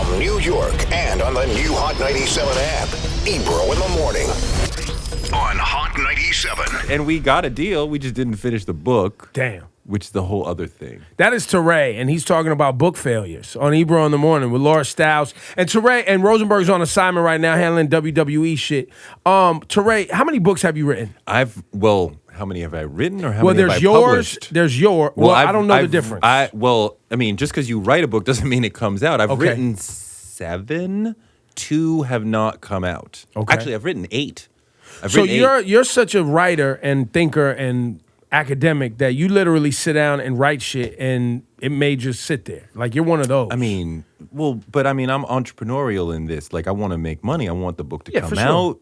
From New York and on the new Hot 97 app, Ebro in the morning on Hot 97. And we got a deal. We just didn't finish the book. Damn. Which is the whole other thing. That is Toure, and he's talking about book failures on Ebro in the morning with Laura Stiles. And Toure and Rosenberg's on assignment right now handling WWE shit. Toure, how many books have you written? How many have I written or how many have I yours, published? there's yours. Well, I don't know the difference. Just because you write a book doesn't mean it comes out. I've written 7. 2 have not come out. Okay. Actually, I've written 8. You're such a writer and thinker and academic that you literally sit down and write shit and it may just sit there. Like, you're one of those. I'm entrepreneurial in this. Like, I want to make money. I want the book to come out.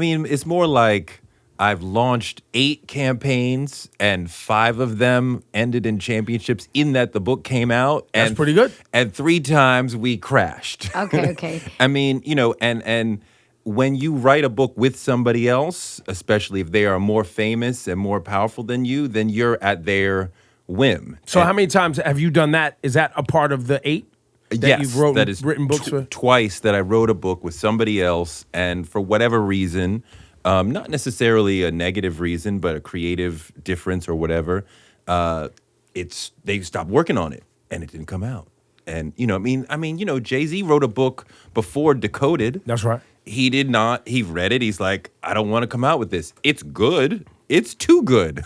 It's more like I've launched 8 campaigns and 5 of them ended in championships in that the book came out. That's pretty good. And 3 times we crashed. Okay. And when you write a book with somebody else, especially if they are more famous and more powerful than you, then you're at their whim. So how many times have you done that? Is that a part of the 8? Yes, that is written books for? Twice that I wrote a book with somebody else, and for whatever reason, not necessarily a negative reason, but a creative difference or whatever, they stopped working on it, and it didn't come out. And Jay-Z wrote a book before Decoded. That's right. He did not. He read it. He's like, I don't want to come out with this. It's good. It's too good.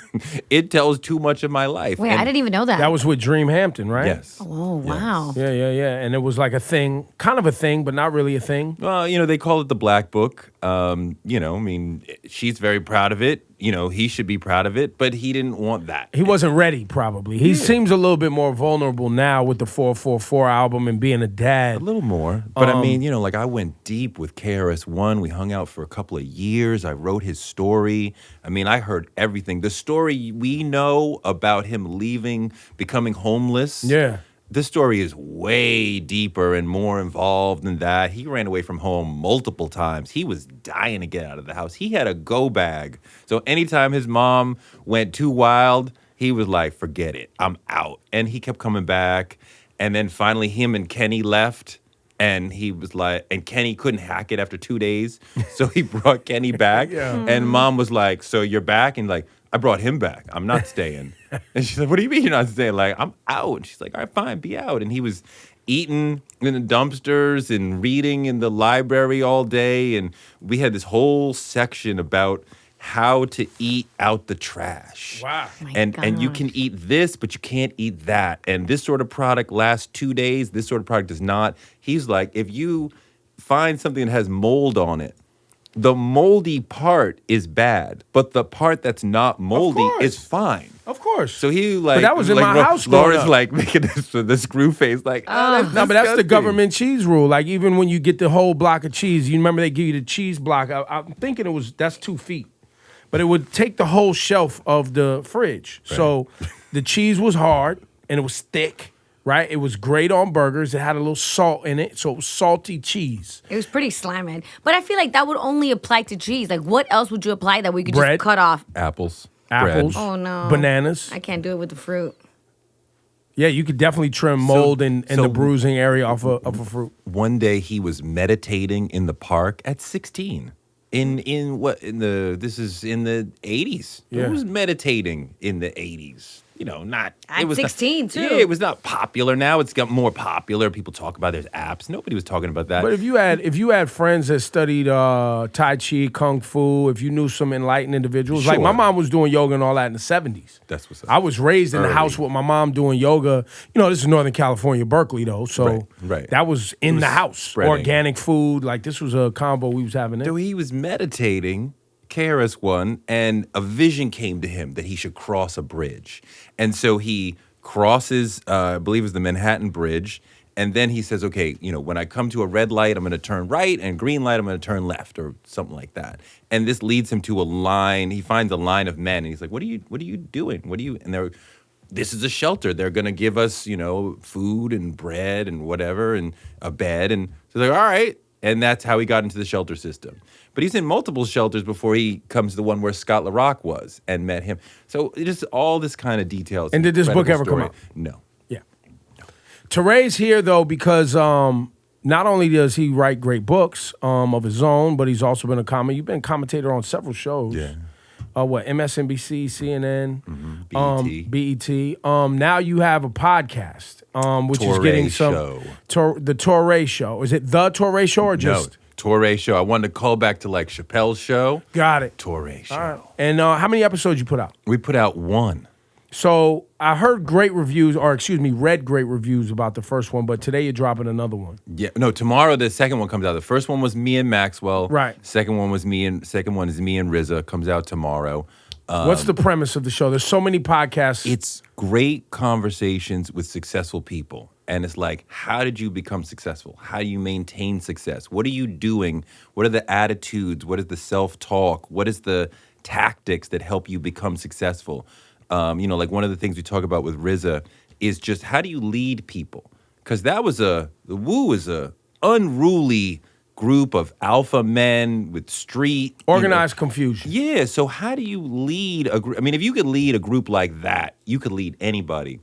It tells too much of my life. Wait, I didn't even know that. That was with Dream Hampton, right? Yes. Oh, wow. Yeah. And it was like a thing, kind of a thing, but not really a thing. Well, they call it the Black Book. She's very proud of it. He should be proud of it, but he didn't want that. He wasn't ready, probably. He seems a little bit more vulnerable now with the 444 album and being a dad. A little more. But I went deep with KRS-One. We hung out for a couple of years. I wrote his story. I heard everything. The story we know about him leaving, becoming homeless. Yeah. This story is way deeper and more involved than that. He ran away from home multiple times. He was dying to get out of the house. He had a go bag. So anytime his mom went too wild, he was like, forget it, I'm out. And he kept coming back. And then finally him and Kenny left. And he was like, and Kenny couldn't hack it after 2 days. So he brought Kenny back. Yeah. And mom was like, so you're back? And like, I brought him back. I'm not staying. And she's like, what do you mean you're not staying? Like, I'm out. And she's like, all right, fine, be out. And he was eating in the dumpsters and reading in the library all day. And we had this whole section about how to eat out the trash. Wow. And you can eat this, but you can't eat that. And this sort of product lasts 2 days. This sort of product does not. He's like, if you find something that has mold on it, the moldy part is bad, but the part that's not moldy is fine. Of course. So he but that was in my house growing Laura's up. like making this with the screw face, like, no, but that's the government cheese rule. Like, even when you get the whole block of cheese, you remember they give you the cheese block. I'm thinking that's 2 feet. But it would take the whole shelf of the fridge. Right. So the cheese was hard and it was thick, right? It was great on burgers. It had a little salt in it, so it was salty cheese. It was pretty slamming. But I feel like that would only apply to cheese. Like, what else would you apply that we could Bread. just cut off? Apples. Bread. Oh, no. Bananas. I can't do it with the fruit. Yeah, you could definitely trim mold in the bruising area of a fruit. One day he was meditating in the park at 16. This is in the 80s. Yeah. Who was meditating in the 80s? Not... At 16, too. Yeah, it was not popular. Now it's got more popular. People talk about there's apps. Nobody was talking about that. But if you had friends that studied Tai Chi, Kung Fu, if you knew some enlightened individuals, like my mom was doing yoga and all that in the 70s. That's what's up. I was raised in the house with my mom doing yoga. This is Northern California, Berkeley, though. So right. that was in the house. Spreading. Organic food. Like, this was a combo we was having there. So he was meditating, KRS-One, and a vision came to him that he should cross a bridge. And so he crosses, I believe it was the Manhattan Bridge, and then he says, okay, when I come to a red light, I'm going to turn right, and green light, I'm going to turn left, or something like that. And this leads him to a line. He finds a line of men, and he's like, what are you doing? And this is a shelter. They're going to give us, food and bread and whatever, and a bed. And so they're like, all right. And that's how he got into the shelter system. But he's in multiple shelters before he comes to the one where Scott LaRock was and met him. So just all this kind of details. And did this book ever come out? No. Yeah. Toure's here though because not only does he write great books of his own, but he's also been a commentator. You've been a commentator on several shows. Yeah. MSNBC, CNN, BET. BET. Now you have a podcast, which Toure is getting some Show. The Toure Show. Is it the Toure Show or just? No, Toure Show. I wanted to call back to like Chappelle's show. Got it. Toure Show. All right. And how many episodes you put out? We put out one. So I heard great reviews, read great reviews about the first one, but today you're dropping another one. Yeah, no. Tomorrow the second one comes out. The first one was me and Maxwell. Right. Second one is me and RZA. Comes out tomorrow. What's the premise of the show? There's so many podcasts. It's great conversations with successful people. And it's like, how did you become successful? How do you maintain success? What are you doing? What are the attitudes? What is the self-talk? What is the tactics that help you become successful? Like one of the things we talk about with RZA is just how do you lead people? Because the Wu is a unruly group of alpha men with street organized confusion. Yeah, so how do you lead a group? I mean, if you could lead a group like that, you could lead anybody.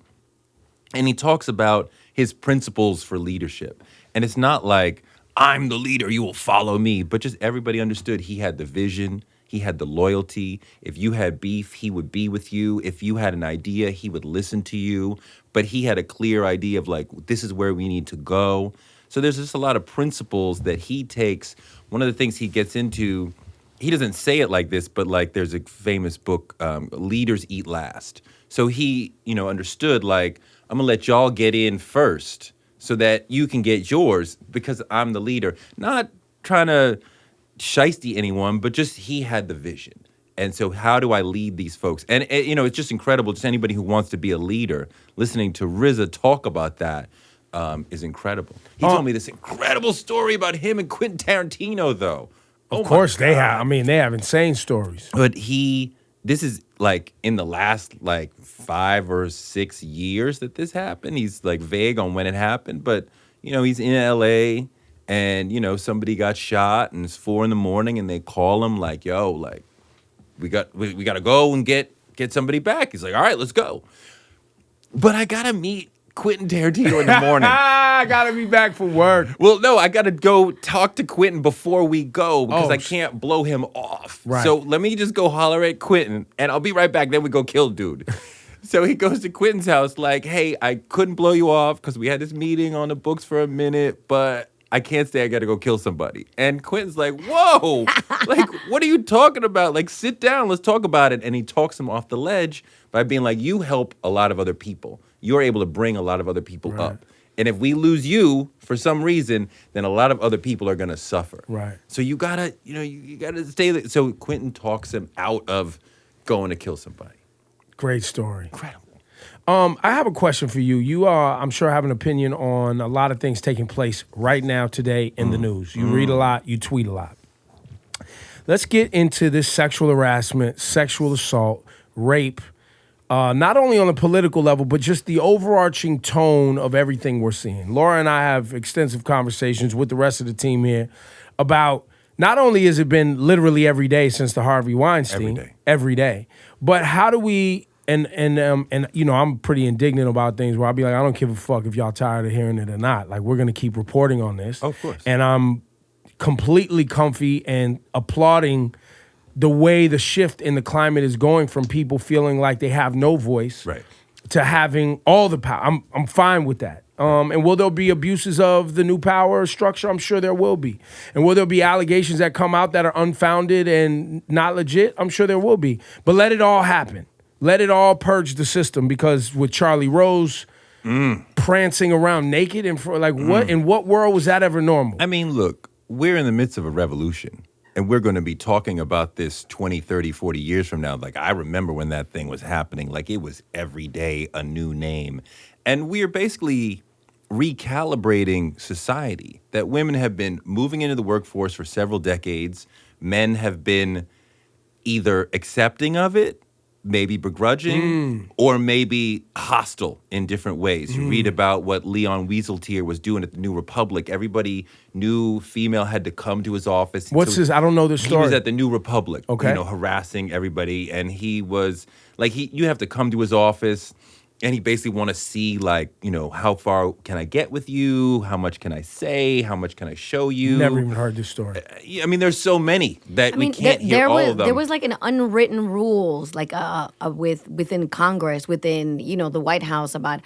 And he talks about his principles for leadership. And it's not like, I'm the leader, you will follow me. But just everybody understood he had the vision, he had the loyalty. If you had beef, he would be with you. If you had an idea, he would listen to you. But he had a clear idea of like, this is where we need to go. So there's just a lot of principles that he takes. One of the things he gets into, he doesn't say it like this, but like there's a famous book, Leaders Eat Last. So he, understood like, I'm gonna let y'all get in first so that you can get yours because I'm the leader. Not trying to shiesty anyone, but just he had the vision. And so how do I lead these folks? And, it's just incredible. Just anybody who wants to be a leader, listening to RZA talk about that is incredible. He told me this incredible story about him and Quentin Tarantino, though. Of course they have. I mean, they have insane stories. But this is like in the last like 5 or 6 years that this happened. He's like vague on when it happened, but he's in LA and somebody got shot and it's 4 a.m. and they call him like, yo, like we got to go and get somebody back. He's like, all right, let's go. But I got to meet Quentin Tarantino in the morning. I gotta be back for work. Well, no, I gotta go talk to Quentin before we go because I can't blow him off. Right. So let me just go holler at Quentin and I'll be right back. Then we go kill dude. So he goes to Quentin's house like, hey, I couldn't blow you off because we had this meeting on the books for a minute, but I can't stay. I gotta go kill somebody. And Quentin's like, whoa, like, what are you talking about? Like, sit down, let's talk about it. And he talks him off the ledge by being like, you help a lot of other people. You're able to bring a lot of other people up. And if we lose you for some reason, then a lot of other people are going to suffer. Right. So you gotta, you gotta stay there. So Quentin talks him out of going to kill somebody. Great story. Incredible. I have a question for you. You I'm sure have an opinion on a lot of things taking place right now today in the news. You read a lot, you tweet a lot. Let's get into this sexual harassment, sexual assault, rape, not only on the political level, but just the overarching tone of everything we're seeing. Laura and I have extensive conversations with the rest of the team here about not only has it been literally every day since the Harvey Weinstein, every day, but how do we, and I'm pretty indignant about things where I'll be like, I don't give a fuck if y'all tired of hearing it or not. Like, we're going to keep reporting on this. Of course. And I'm completely comfy and applauding the way the shift in the climate is going from people feeling like they have no voice to having all the power. I'm fine with that. And will there be abuses of the new power structure? I'm sure there will be. And will there be allegations that come out that are unfounded and not legit? I'm sure there will be. But let it all happen. Let it all purge the system, because with Charlie Rose prancing around naked and what in what world was that ever normal? I mean, look, we're in the midst of a revolution. And we're going to be talking about this 20, 30, 40 years from now. Like, I remember when that thing was happening. Like, it was every day a new name. And we're basically recalibrating society. That women have been moving into the workforce for several decades. Men have been either accepting of it, maybe begrudging, or maybe hostile in different ways. You read about what Leon Wieseltier was doing at the New Republic. Everybody knew female had to come to his office. What's his? I don't know this story. He was at the New Republic, okay, harassing everybody, and he was like, you have to come to his office, and he basically want to see, like, how far can I get with you? How much can I say? How much can I show you? Never even heard this story. I mean, there's so many that we can't hear there all was, of them. There was like an unwritten rules, like within Congress, within the White House about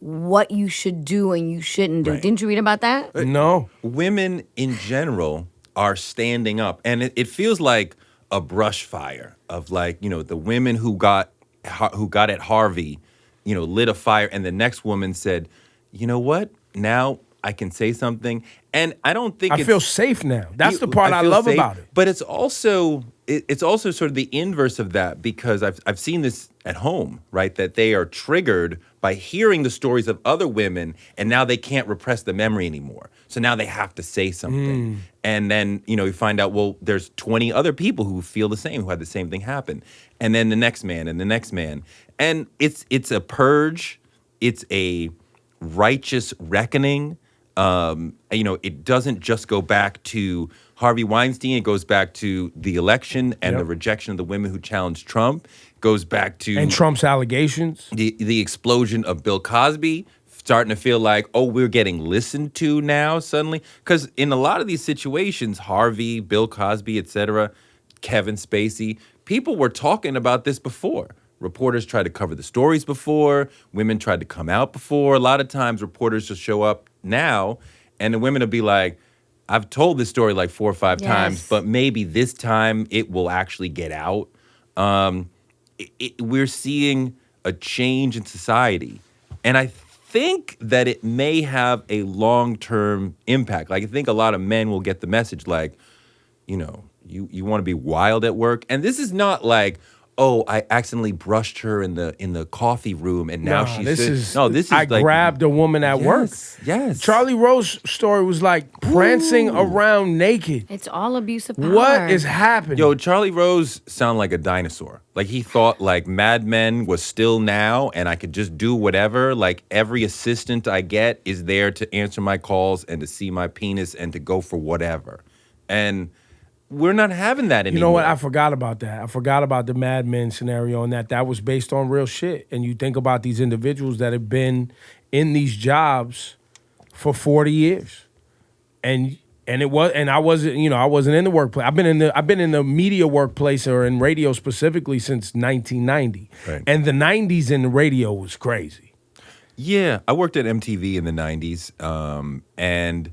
what you should do and you shouldn't do. Right. Didn't you read about that? No. Women in general are standing up, and it feels like a brush fire of, like, the women who got at Harvey, lit a fire, and the next woman said, you know what? Now I can say something, and I don't think I feel safe now. That's the part I feel love safe, about it. But it's also sort of the inverse of that, because I've seen this at home, right? That they are triggered by hearing the stories of other women, and now they can't repress the memory anymore. So now they have to say something. And then, you find out, well, there's 20 other people who feel the same, who had the same thing happen. And then the next man and the next man. And it's a purge. It's a righteous reckoning. It doesn't just go back to Harvey Weinstein. It goes back to the election and the rejection of the women who challenged Trump. It goes back to and Trump's allegations. The explosion of Bill Cosby, starting to feel like, oh, we're getting listened to now suddenly. Because in a lot of these situations, Harvey, Bill Cosby, etc., Kevin Spacey, people were talking about this before. Reporters tried to cover the stories before. Women tried to come out before. A lot of times reporters just show up now, and the women will be like, I've told this story like 4 or 5 times, but maybe this time it will actually get out. We're seeing a change in society. And I think that it may have a long-term impact. Like, I think a lot of men will get the message, like, you want to be wild at work. And this is not like, oh, I accidentally brushed her in the coffee room, and now this is I like, grabbed a woman at work. Yes. Charlie Rose's story was like prancing around naked. It's all abuse of power. What is happening? Yo, Charlie Rose sounded like a dinosaur. Like, he thought, like, Mad Men was still now, and I could just do whatever. Like, every assistant I get is there to answer my calls and to see my penis and to go for whatever. And we're not having that anymore. You know what? I forgot about that. I forgot about the Mad Men scenario and that was based on real shit. And you think about these individuals that have been in these jobs for 40 years. And I wasn't in the workplace. I've been in the media workplace or in radio specifically since 1990. Right. And the 90s in the radio was crazy. Yeah, I worked at MTV in the 90s, and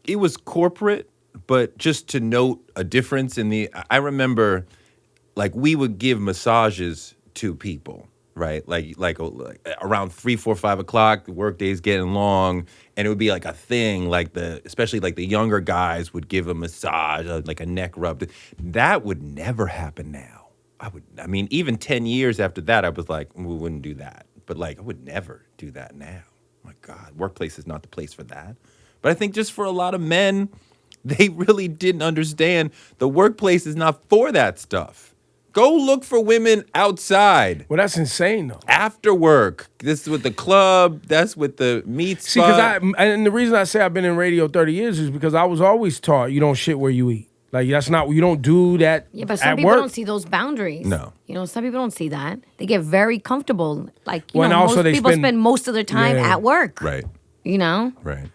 it was corporate. But just to note a difference I remember, like, we would give massages to people, right? Like around 3, 4, 5 o'clock, the workday's getting long, and it would be like a thing, especially like the younger guys would give a massage, like a neck rub. That would never happen now. I mean, even 10 years after that, I was like, we wouldn't do that. But, like, I would never do that now. My God, workplace is not the place for that. But I think just for a lot of men, they really didn't understand the workplace is not for that stuff. Go look for women outside. Well, that's insane, though. After work. This is with the club. That's with the meat spot. See, and the reason I say I've been in radio 30 years is because I was always taught you don't shit where you eat. Like, you don't do that. Yeah, but some at people work. don't see those boundaries. No. Some people don't see that. They get very comfortable. Like, Well, and also most they people spend- spend most of their time at work. Right. Right.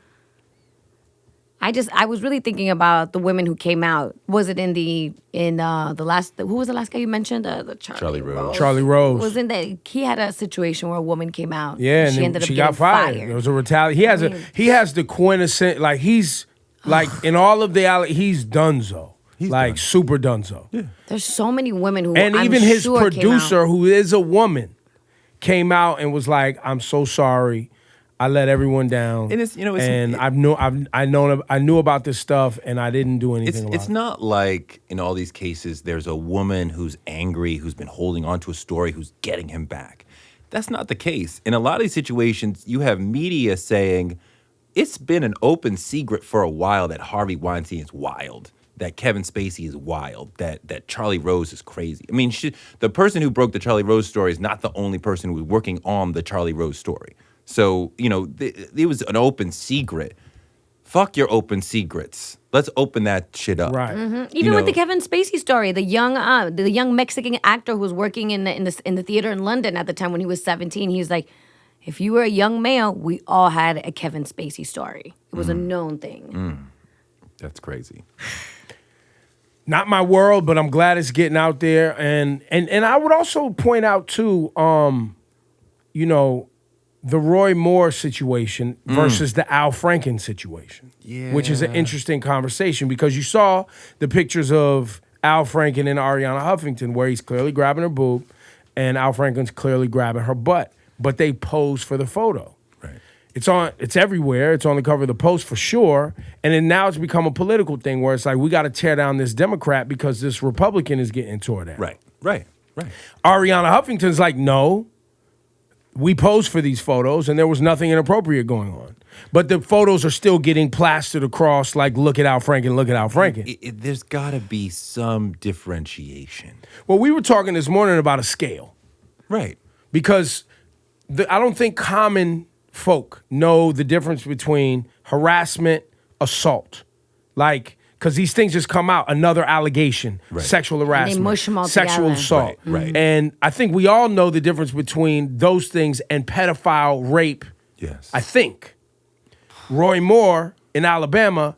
I was really thinking about the women who came out. Was it in the last? Who was the last guy you mentioned? The Charlie Rose. Charlie Rose. Wasn't that he had a situation where a woman came out? Yeah, and and ended up she getting got fired. There was a retaliation. He has the quintessence. Like, he's like in all of the he's donezo. Like, super donezo. Yeah. There's so many women who And I'm even his sure producer, who is a woman, came out and was like, "I'm so sorry. I let everyone down, and I knew about this stuff, and I didn't do anything about it." It's not like in all these cases there's a woman who's angry, who's been holding on to a story, who's getting him back. That's not the case. In a lot of these situations, you have media saying it's been an open secret for a while that Harvey Weinstein is wild, that Kevin Spacey is wild, that Charlie Rose is crazy. I mean, the person who broke the Charlie Rose story is not the only person who was working on the Charlie Rose story. So, it was an open secret fuck your open secrets. Let's open that shit up. Right. Even with the Kevin Spacey story, the young Mexican actor who was working in the theater in London at the time when he was 17, he's like, if you were a young male, we all had a Kevin Spacey story. It was a known thing. That's crazy. Not my world, but I'm glad it's getting out there. And I would also point out too, the Roy Moore situation versus the Al Franken situation, which is an interesting conversation because you saw the pictures of Al Franken and Ariana Huffington where he's clearly grabbing her boob and Al Franken's clearly grabbing her butt, but they pose for the photo. Right. It's everywhere. It's on the cover of the Post for sure. And then now it's become a political thing where it's like, we got to tear down this Democrat because this Republican is getting tore down. Right. Ariana Huffington's like, no, we posed for these photos and there was nothing inappropriate going on. But the photos are still getting plastered across like, look at Al Franken, look at Al Franken. There's got to be some differentiation. Well, we were talking this morning about a scale. Right. Because I don't think common folk know the difference between harassment, assault. Like, because these things just come out, another allegation, sexual harassment, mush them all sexual together. assault. Right. And I think we all know the difference between those things and pedophile rape. Yes. I think. Roy Moore in Alabama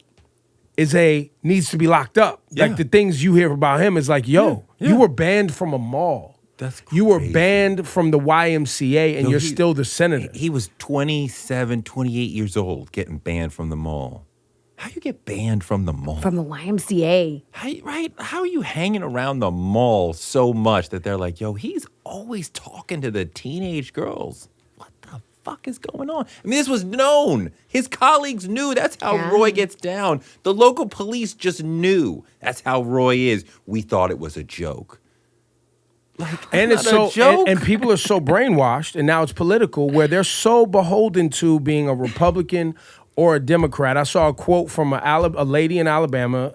needs to be locked up. Yeah. Like the things you hear about him is like, you were banned from a mall. That's You were crazy. banned from the YMCA and you're still the senator. He was 27, 28 years old getting banned from the mall. How you get banned from the mall? From the YMCA. How are you hanging around the mall so much that they're like, yo, he's always talking to the teenage girls. What the fuck is going on? I mean, this was known. His colleagues knew. That's how Roy gets down. The local police just knew. That's how Roy is. We thought it was a joke. Like, And it's not a joke. and people are so brainwashed, and now it's political, where they're so beholden to being a Republican or a Democrat. I saw a quote from a lady in Alabama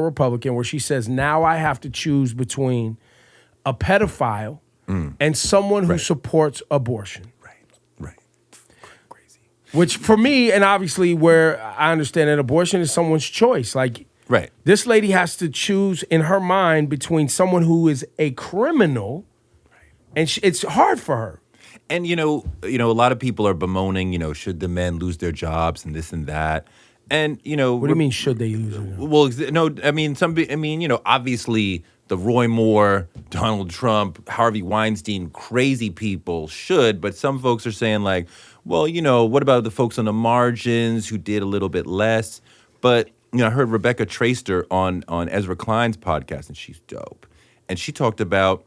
Republican, where she says, now I have to choose between a pedophile and someone who supports abortion. Right. Crazy. Which for me, and obviously where I understand that abortion is someone's choice. Like, Right. this lady has to choose in her mind between someone who is a criminal, and it's hard for her. And a lot of people are bemoaning, should the men lose their jobs and this and that. And What do you mean? Should they lose it? Well, no, I mean, obviously the Roy Moore, Donald Trump, Harvey Weinstein, crazy people should, but some folks are saying like, well, what about the folks on the margins who did a little bit less? But I heard Rebecca Traister on Ezra Klein's podcast, and she's dope. And she talked about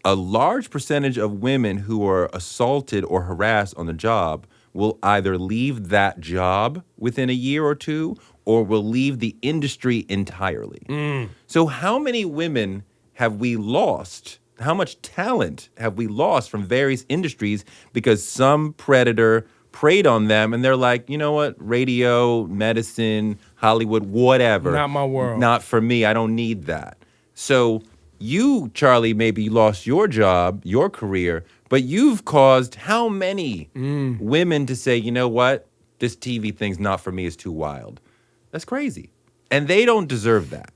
a large percentage of women who are assaulted or harassed on the job will either leave that job within a year or two or will leave the industry entirely. So how many women have we lost? How much talent have we lost from various industries because some predator preyed on them and they're like, you know what, radio, medicine, Hollywood, whatever. Not my world. Not for me. I don't need that. So you, Charlie, maybe lost your job, your career, but you've caused how many women to say, you know what, this TV thing's not for me, it's too wild. That's crazy. And they don't deserve that.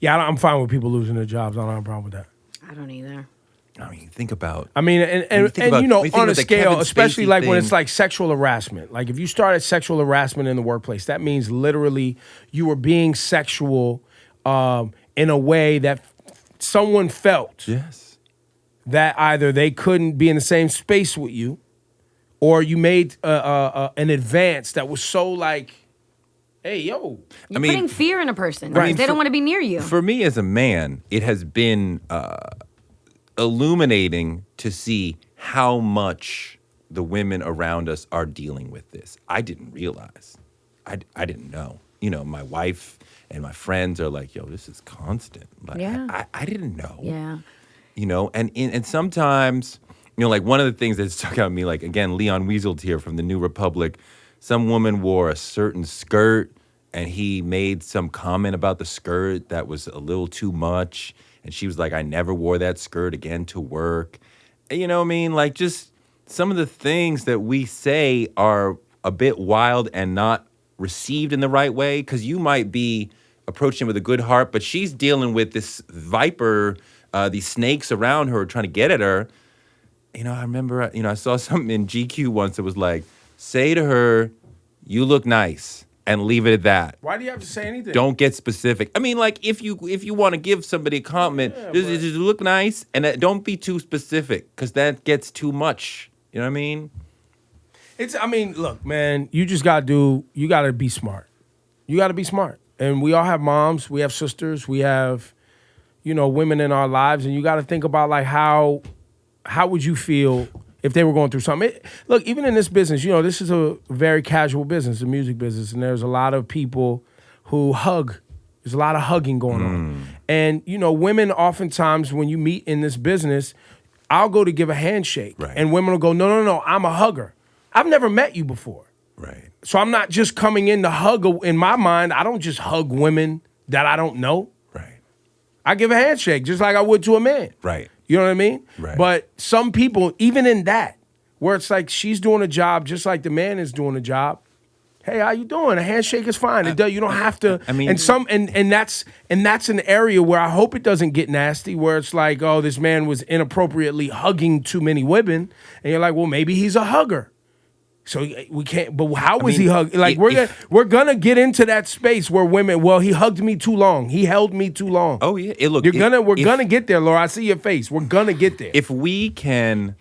Yeah, I'm fine with people losing their jobs. I don't have a problem with that. I don't either. I mean, think about. I mean, and when you think on a about the scale, Kevin especially Spacey like when thing. it's like sexual harassment. Like if you started sexual harassment in the workplace, that means literally you were being sexual in a way that someone felt Yes. that either they couldn't be in the same space with you, or you made an advance that was so like, hey, yo. You're putting fear in a person. Right. They don't want to be near you. For me as a man, it has been illuminating to see how much the women around us are dealing with this. I didn't realize. I didn't know. My wife and my friends are like, yo, this is constant. But Yeah. I didn't know. Yeah. And sometimes, like one of the things that stuck out to me, like again, Leon Wieselt here from the New Republic, some woman wore a certain skirt and he made some comment about the skirt that was a little too much. And she was like, I never wore that skirt again to work. You know what I mean? Like just some of the things that we say are a bit wild and not received in the right way, because you might be approaching with a good heart, but she's dealing with this viper, these snakes around her trying to get at her. I remember, I saw something in GQ once that was like, say to her, you look nice, and leave it at that. Why do you have to say anything? Don't get specific. I mean, like, if you want to give somebody a compliment, just look nice, and don't be too specific, because that gets too much. You know what I mean? Look, man, you got to be smart. You got to be smart. And we all have moms, we have sisters, we have, women in our lives, and you got to think about, like, how would you feel if they were going through something? Look, even in this business, this is a very casual business, the music business, and there's a lot of people who hug. There's a lot of hugging going on. And, women oftentimes, when you meet in this business, I'll go to give a handshake. Right. And women will go, no, I'm a hugger. I've never met you before. Right. So I'm not just coming in to hug. In my mind, I don't just hug women that I don't know. Right. I give a handshake just like I would to a man. Right. You know what I mean? Right. But some people, even in that, where it's like she's doing a job just like the man is doing a job. Hey, how you doing? A handshake is fine. You don't have to. I mean, and that's an area where I hope it doesn't get nasty, where it's like, oh, this man was inappropriately hugging too many women, and you're like, well, maybe he's a hugger. So we can't. But how was he hugging? Like we're gonna get into that space where women. Well, he hugged me too long. He held me too long. Oh yeah. We're gonna get there, Laura. I see your face. We're gonna get there. If we can.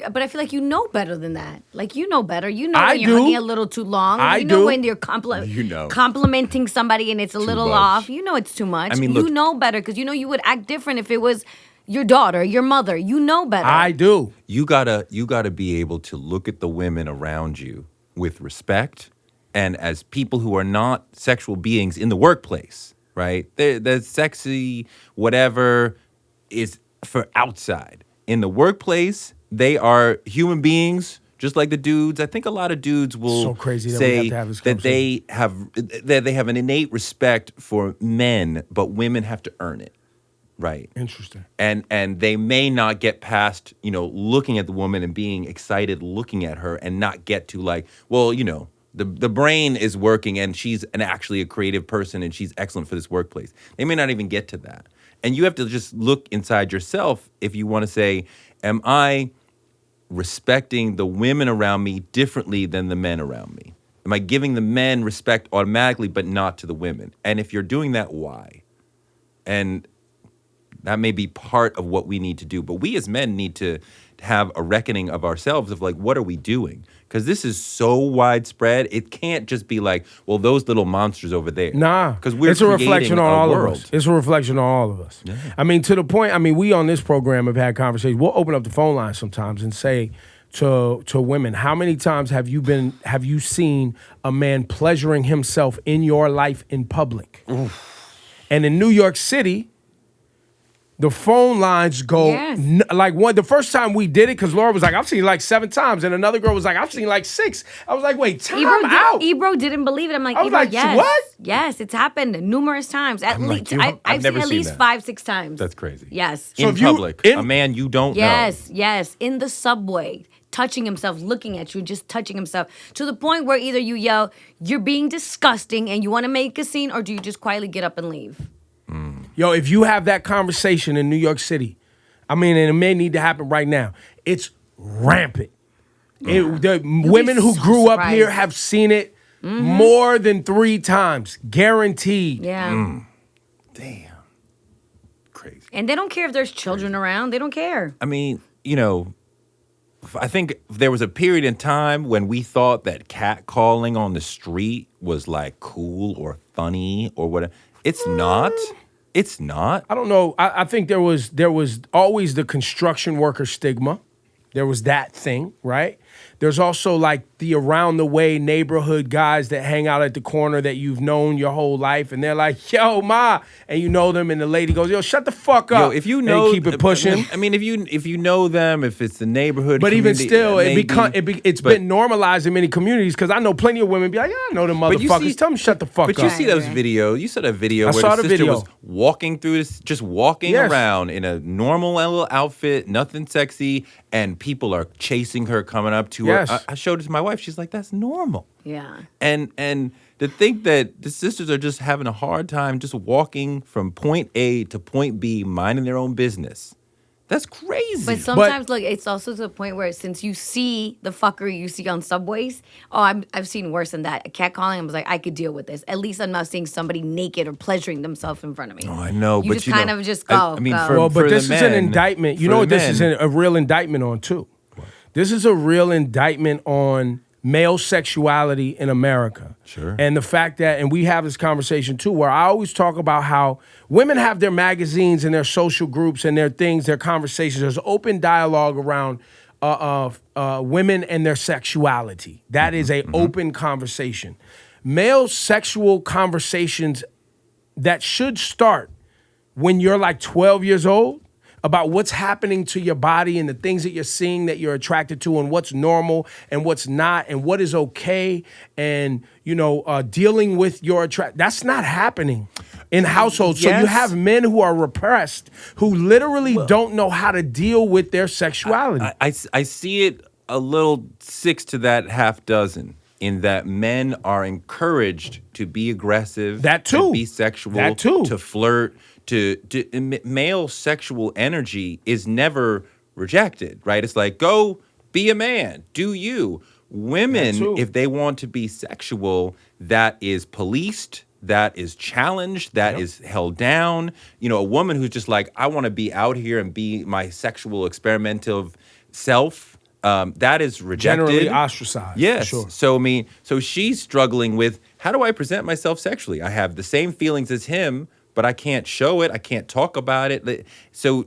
But I feel like you know better than that. Like you know better. You know I when you're do. hugging a little too long. I you know do. when you're complimenting somebody and it's a little much. off. You know it's too much. I mean, you look, know better because you would act different if it was your daughter, your mother. You know better. I do. You gotta be able to look at the women around you with respect, and as people who are not sexual beings in the workplace, right? The sexy whatever is for outside. In the workplace, they are human beings, just like the dudes. I think a lot of dudes will So crazy that we say have to have this that they have an innate respect for men, but women have to earn it. Right. Interesting. And they may not get past, looking at the woman and being excited looking at her and not get to like, well, the brain is working and she's actually a creative person and she's excellent for this workplace. They may not even get to that. And you have to just look inside yourself if you want to say, am I respecting the women around me differently than the men around me? Am I giving the men respect automatically but not to the women? And if you're doing that, why? And that may be part of what we need to do. But we as men need to have a reckoning of ourselves of like, what are we doing? Because this is so widespread. It can't just be like, well, those little monsters over there. Nah. Because we're it's a reflection on all world. of us. It's a reflection on all of us. Yeah. To the point, we on this program have had conversations. We'll open up the phone line sometimes and say to women, how many times have you seen a man pleasuring himself in your life in public? Oof. And in New York City, the phone lines go the first time we did it, because Laura was like, I've seen it like 7 times, and another girl was like, I've seen like 6. I was like, wait, time out. Ebro didn't believe it. I'm like, I was like, yes, what? Yes, it's happened numerous times. I've seen never at seen least that. 5-6 times. That's crazy. Yes. So in public, a man you don't know. Yes, in the subway, touching himself, looking at you, just touching himself, to the point where either you yell, you're being disgusting, and you want to make a scene, or do you just quietly get up and leave? Yo, if you have that conversation in New York City, and it may need to happen right now, it's rampant. The women who grew up here have seen it more than 3 times, guaranteed. Yeah. Damn. Crazy. And they don't care if there's children around. They don't care. I think there was a period in time when we thought that catcalling on the street was like cool or funny or whatever. It's not. It's not. I don't know. I think there was always the construction worker stigma. There was that thing, right? There's also like the around the way neighborhood guys that hang out at the corner that you've known your whole life, and they're like, "Yo, ma," and you know them, and the lady goes, "Yo, shut the fuck up." Yo, if you know, and keep it pushing. If you know them, if it's the neighborhood, but even still, maybe, it's been normalized in many communities, because I know plenty of women be like, "Yeah, I know them motherfuckers. Tell them shut the fuck up." But you see those videos. You saw that video where the sister was walking through this, just walking around in a normal little outfit, nothing sexy, and people are chasing her, coming up up to Yes. her. I showed it to my wife. She's like, that's normal. Yeah. And to think that the sisters are just having a hard time just walking from point A to point B, minding their own business. That's crazy. But sometimes, look, it's also to the point where since you see the fuckery you see on subways, I've seen worse than that. Catcalling, I was like, I could deal with this. At least I'm not seeing somebody naked or pleasuring themselves in front of me. Oh, I know, You but just you kind know, of just go. I mean, go. for- Well, but this the is an men- indictment. You for know the what this is men- a real indictment on, too? This is a real indictment on male sexuality in America. Sure. And the fact that, and we have this conversation too, where I always talk about how women have their magazines and their social groups and their things, their conversations. There's open dialogue around women and their sexuality. That is a open conversation. Male sexual conversations that should start when you're like 12 years old about what's happening to your body and the things that you're seeing that you're attracted to and what's normal and what's not and what is okay and, dealing with your that's not happening in households. So you Yes. have men who are repressed who literally don't know how to deal with their sexuality. I see it a little 6 to that half dozen in that men are encouraged to be aggressive, That too. to be sexual, That too. to flirt, male sexual energy is never rejected, right? It's like, go be a man, do you. Women, That too. if they want to be sexual, that is policed, that is challenged, that is held down. A woman who's just like, I want to be out here and be my sexual experimental self, that is rejected. Generally ostracized. Yes. For sure. So she's struggling with, how do I present myself sexually? I have the same feelings as him, but I can't show it. I can't talk about it. So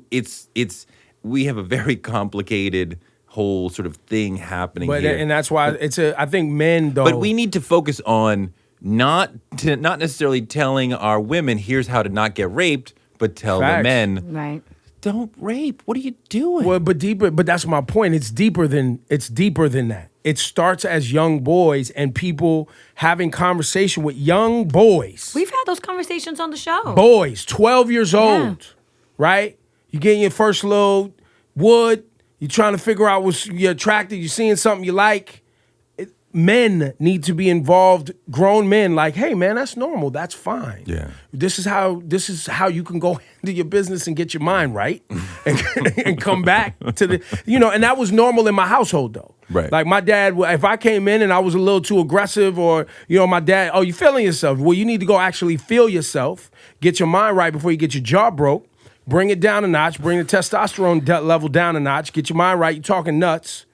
we have a very complicated whole sort of thing happening here. And that's why I think men though. But we need to focus on not necessarily telling our women, here's how to not get raped, but tell Facts. the men, Right. don't rape. What are you doing? Well, but that's my point. It's deeper than that. It starts as young boys and people having conversation with young boys. We've had those conversations on the show. Boys, 12 years old, right? You getting your first little wood. You trying to figure out what you're attracted. You seeing something you like. Men need to be involved. Grown men, like, hey man, that's normal. That's fine. Yeah. This is how you can go into your business and get your mind right, and come back to the And that was normal in my household though. Right. Like my dad, if I came in and I was a little too aggressive, or my dad, oh, you feeling yourself? Well, you need to go actually feel yourself, get your mind right before you get your jaw broke. Bring it down a notch. Bring the testosterone level down a notch. Get your mind right. You talking nuts.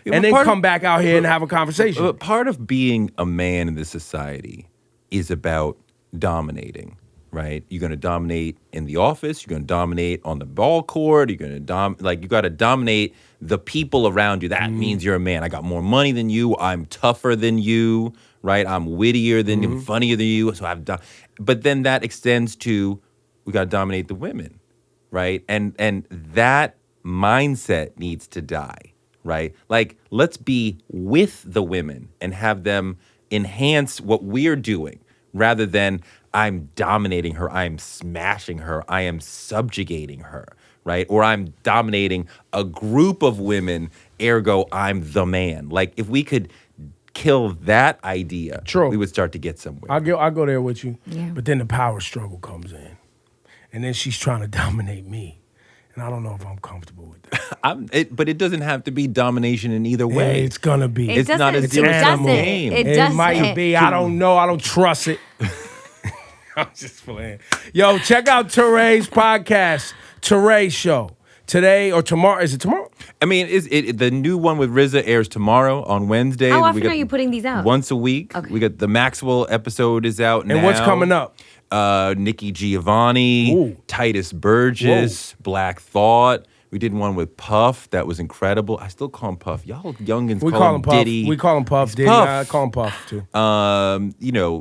And then come back out here and have a conversation. But part of being a man in this society is about dominating, right? You're going to dominate in the office. You're going to dominate on the ball court. You're going to you got to dominate the people around you. That means you're a man. I got more money than you. I'm tougher than you, right? I'm wittier than you, funnier than you. So but then that extends to, we got to dominate the women, right? And that mindset needs to die. Right? Like, let's be with the women and have them enhance what we're doing rather than I'm dominating her, I'm smashing her, I am subjugating her, right? Or I'm dominating a group of women, ergo I'm the man. Like, if we could kill that idea, True. we would start to get somewhere. I'll go there with you. Yeah. But then the power struggle comes in. And then she's trying to dominate me. And I don't know if I'm comfortable with that. But it doesn't have to be domination in either way. It's gonna be. It It's not a doesn't. zero-sum It game. doesn't. It It doesn't. might be. I don't know. I don't trust it. I'm just playing. Yo, check out Toure's podcast, Toure Show. Today or tomorrow. Is it tomorrow? I mean, the new one with RZA airs tomorrow on Wednesday. How We often got are you putting these out? Once a week. Okay. We got the Maxwell episode is out now. And what's coming up? Nikki Giovanni, Ooh. Titus Burgess, Black Thought. We did one with Puff that was incredible. I still call him Puff. Y'all youngins We call him Puff. Diddy. We call him Puff. He's Diddy. Puff. I call him Puff too.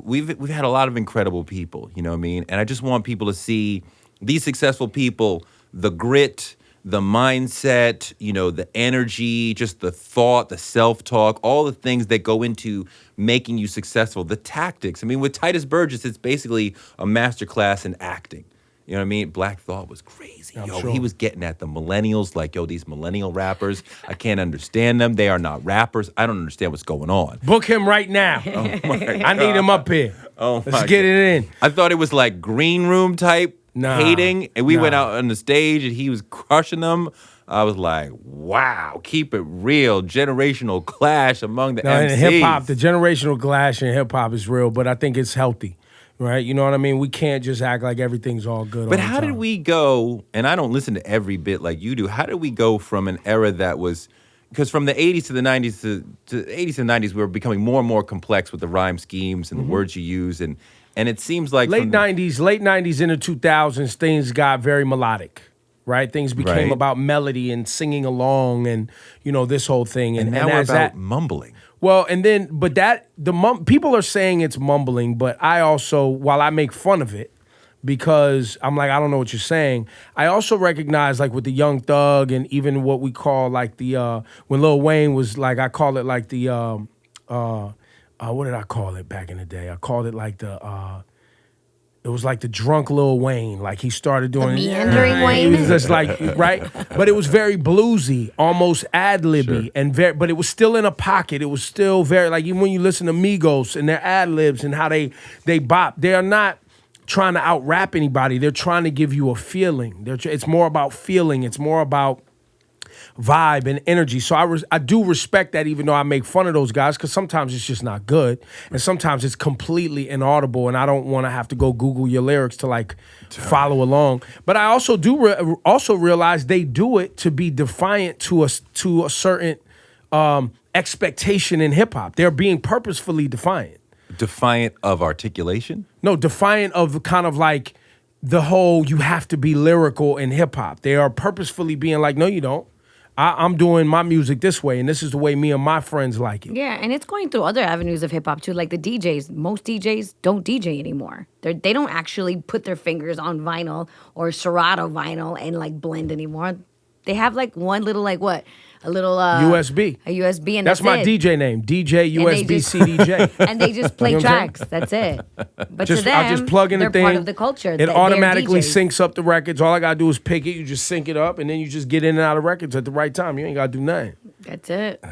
We've had a lot of incredible people, you know what I mean? And I just want people to see these successful people, the grit, the mindset, the energy, just the thought, the self-talk, all the things that go into making you successful, the tactics. I mean, with Titus Burgess, it's basically a masterclass in acting. You know what I mean? Black Thought was crazy. I'm Yo, sure. he was getting at the millennials like, yo, these millennial rappers, I can't understand them. They are not rappers. I don't understand what's going on. Book him right now. I need him up here. Oh, Let's my get God. it in. I thought it was like green room type hating, and we went out on the stage and he was crushing them. I was like, wow, keep it real. Generational clash among the MCs. In hip hop, the generational clash in hip hop is real, but I think it's healthy. Right, you know what I mean? We can't just act like everything's all good. But all the how did time. we go, and I don't listen to every bit like you do, how did we go from an era that was, because from the 80s to the 90s to the 80s and 90s, we were becoming more and more complex with the rhyme schemes and the words you use, and it seems like late 90s into 2000s, things got very melodic. Right, things became Right. about melody and singing along, and you know this whole thing. and now we're as about that, mumbling. Well, and then, but that people are saying it's mumbling, but I also, while I make fun of it, because I'm like, I don't know what you're saying, I also recognize, like with the Young Thug and even what we call like the when Lil Wayne was like, I call it like the what did I call it back in the day? I called it like the it was like the drunk Lil Wayne. Like he started doing meandering He Wayne? was just like, right? But it was very bluesy, almost ad-libby, Sure. and but it was still in a pocket. It was still very, like, even when you listen to Migos and their ad-libs and how they bop, they are not trying to out-rap anybody. They're trying to give you a feeling. It's more about feeling. It's more about vibe and energy. So I do respect that, even though I make fun of those guys, because sometimes it's just not good, and sometimes it's completely inaudible, and I don't want to have to go Google your lyrics to like follow along. But I also do also realize they do it to be defiant to a certain expectation in hip hop. They're being purposefully defiant. Defiant of articulation? No, defiant of kind of like the whole you have to be lyrical in hip hop. They are purposefully being like, no, you don't. I'm doing my music this way, and this is the way me and my friends like it. Yeah, and it's going through other avenues of hip hop too, like the DJs. Most DJs don't DJ anymore. They don't actually put their fingers on vinyl or Serato vinyl and like blend anymore. They have like one little like what? A little USB. A USB, and That's my it. DJ name, DJ And they USB just- CDJ. And they just play You know what I'm tracks. That's it. But Just to them, I just plug in they're the thing. part of the culture. It They're automatically DJs. syncs up the records. All I gotta do is pick it. You just sync it up, and then you just get in and out of records at the right time. You ain't gotta do nothing. That's it.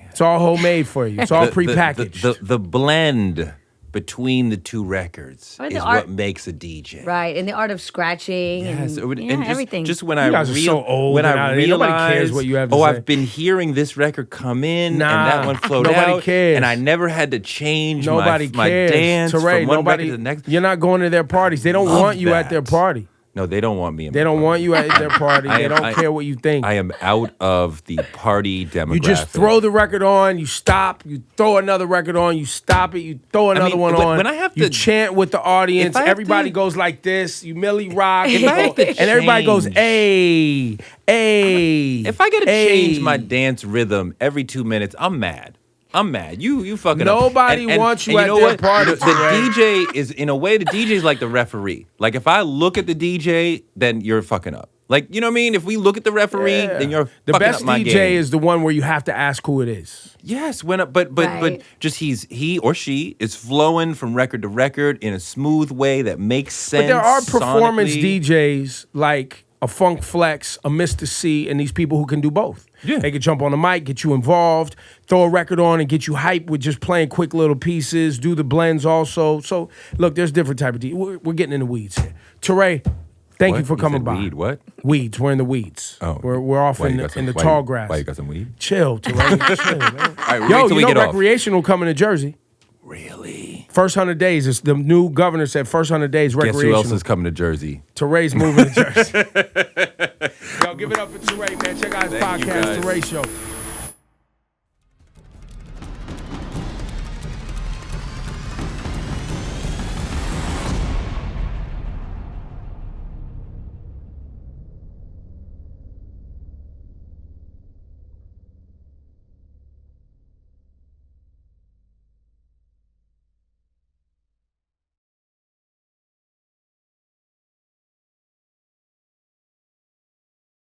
It's all homemade for you. It's all prepackaged. The blend between the two records Or the is art- what makes a DJ. Right, and the art of scratching. Yes, and, and just, everything. Just when You guys are so old when and I out of it. Nobody cares realized, what you have to oh, say. I've been hearing this record come in Nah, and that one flowed nobody out, cares. and I never had to change Nobody my cares. dance Teray, from one nobody. record to the next. You're not going to their parties. They don't Love want you at their that. party. No, they don't want me. In They my don't party. want you at their party. I They am- don't I- care what you think. I am out of the party demographic. You just throw the record on, you stop, you throw another record on, you stop it, you throw another mean, one on. when I have you to- chant with the audience, If I have everybody to- goes like this, you Millie rock, If and, I have to and everybody goes, change- hey, hey. If I gotta hey. change my dance rhythm every 2 minutes, I'm mad. I'm mad. You fucking up. Nobody wants you and at know their what? parties, The Ray. DJ is, in a way, the DJ is like the referee. Like, if I look at the DJ, then you're fucking up. Like, you know what I mean? If we look at the referee, Yeah. then you're the fucking best up my DJ game. is the one where you have to ask who it is. Yes, but Right. just he or she is flowing from record to record in a smooth way that makes sense. But there are performance sonically. DJs like a Funk Flex, a Mr. C, and these people who can do both. Yeah. They can jump on the mic, get you involved, throw a record on and get you hyped with just playing quick little pieces, do the blends also. So, look, there's different type of DJs. We're getting in the weeds here. Teray, thank What? you for coming said by. Weed, what? Weeds. We're in the weeds. Oh. We're off Why, in you the, got some- in the why tall you- grass. Why you got some weed? Chill, Teray. Chill, man. All right, wait Yo, till you we know get off. recreational coming to Jersey. Really? First 100 days. It's the new governor said first 100 days Guess recreational. who else is coming to Jersey? Teray's moving to Jersey. Yo, give it up for Teray, man. Check out his Thank you, podcast, guys. Teray Show.